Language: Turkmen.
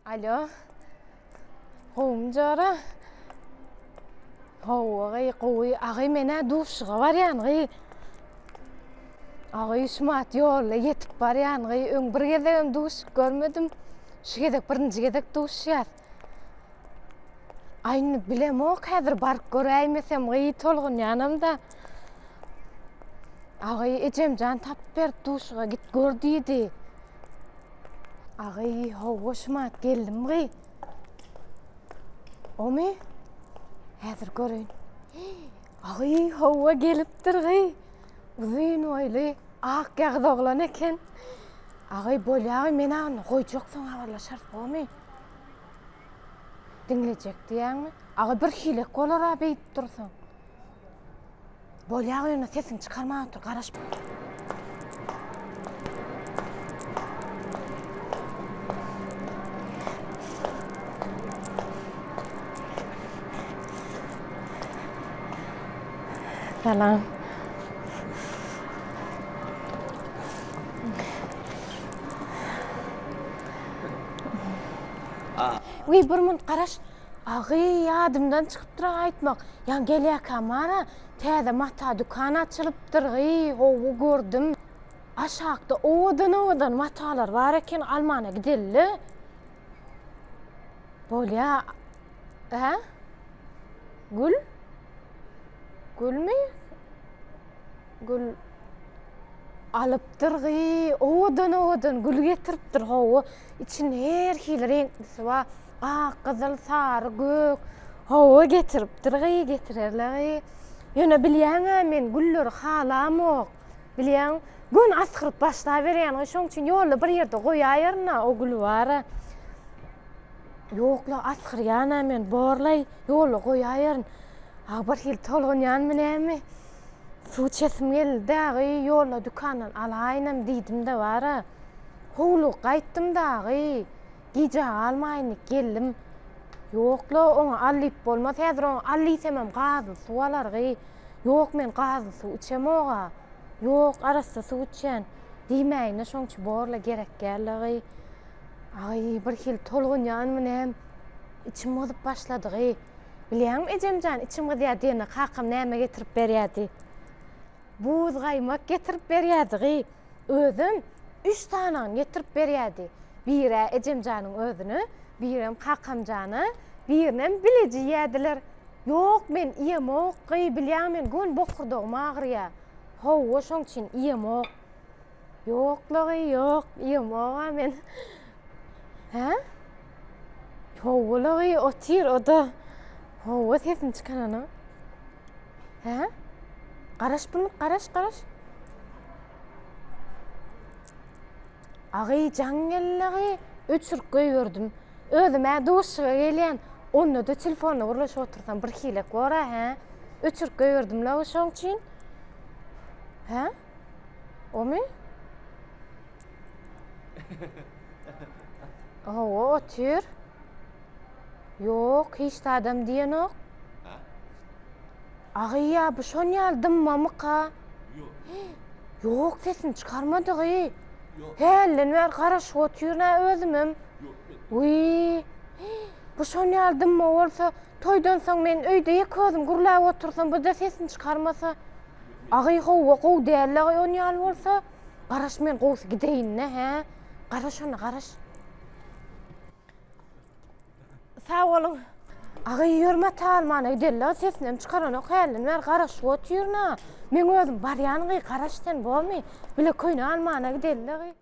Alo. Qoğumcara. Qoğuğay qoğuy ağay mene duşuğa var yani. Ağay şumat yolla yetip var yani. Öň bir gezegem duş görmedim. Şu gezek birinci gezek duşýar. Ayny bilemok häzir baryp göräýmesem tolgun ýanamda. Ağay ejemjan tap berip duşuğa git gör diýdi. Ağay howa şumat geldim gy. Omy? Häzir göreýin. Ağay howa gelipdir gy. Uzun oýly ak gagyd oglan eken. Ağay bolýagy men any goýjak soň habarlaşar bomy. Dinlejek diýäňmi? Ağay bir hilek bolar a beýip dursaň. Bolýagy ýöne sesini çykarma otur, garaş. Salam. Uy bir mund garaş. Ağy ýadymdan çykypdyr aýtmak. Ýa gelýär kamara, täze mata dukan açylypdyr gy, howu gördüm. Aşakda owadan matalar bar eken, almana gidelli. Bolýa. Ha? Gül? Gülmi? Gül alypdyr gy, owadan gül getiripdir howu. İçinde her hil renklisi bar. Ak, gyzyl, sary, gök. Howa getiripdir gy, getirerler. Ýöne bilýäňä men gülleri halamok. Bilýäň, gün askyryp başlap berýän, şoň üçin ýolda bir ýerde goýaýarna o gül bara. Ýokla askyrýana men borlay ýolda goýaýaryn. Bir hil tolgunýan menämi? Suw çesim geldi, ýolda dukandan alaýnam diýdim-de bara. Howluk gaýtdym-da gy. Gije almaýyn geldim. Ýokla oňa allyp bolmaz. Häzir oňa allysemem gazy suw alar gy. Ýok men gazy suw içemoga. Ýok arasda suw içen. Diýmäýine şoňçy borla gerek geldi gy. Ay bir hil tolgunýan menem içim bozup başlady gy. Bilýäňmi ejemjan içim gydýar diýene kakam näme getirip berýärdi? Buz gaýmak getirip berýärdi gy. Özüm 3 tane getirip berýärdi. Biri ejemjanyň özüni, birem kakamjany, birinem bileji ýädiler. Ýok men ýemok, bilýän men gün bokurdygym agyrýar. Howa şoň üçin ýemok. Ýokly, ýok, ýemok men. Ha? Howly otyr oda. Howa sesini çykanany. Ha? Garaş bunu, garaş. Ağay jaňyly öçürüp goýberdim. Özüme duşuga gelýän, onda da telefonna gurlaşyp otursam bir hilek bora, ha? Öçürüp goýberdim la şoň üçin. Ha? Omy? Owa otyr. Ýok, hiç de adam diýenok. Ağay ýa bu şoň ýaldymmammyka? Ýok, sesini çykarmady gy. Hellen ver garaş otyurna özümem. Uy. Bu şoň ýaldymma bolsa, toýdan soň men öýde ýeközüm gurlap otursam, bu da sesini çykarmasa. Ağay howa gow dälle oň ýal bolsa, garaş men gowsy gideýin-ne, ha? Garaş ona, garaş. Sağ olun. Ağay ýörme talmana gidelle, sesini çykaranyk hellen ver garaş otyurna. Men özüm barýan gy garaşdan bolmy. Bile köýne almana gidelle gy.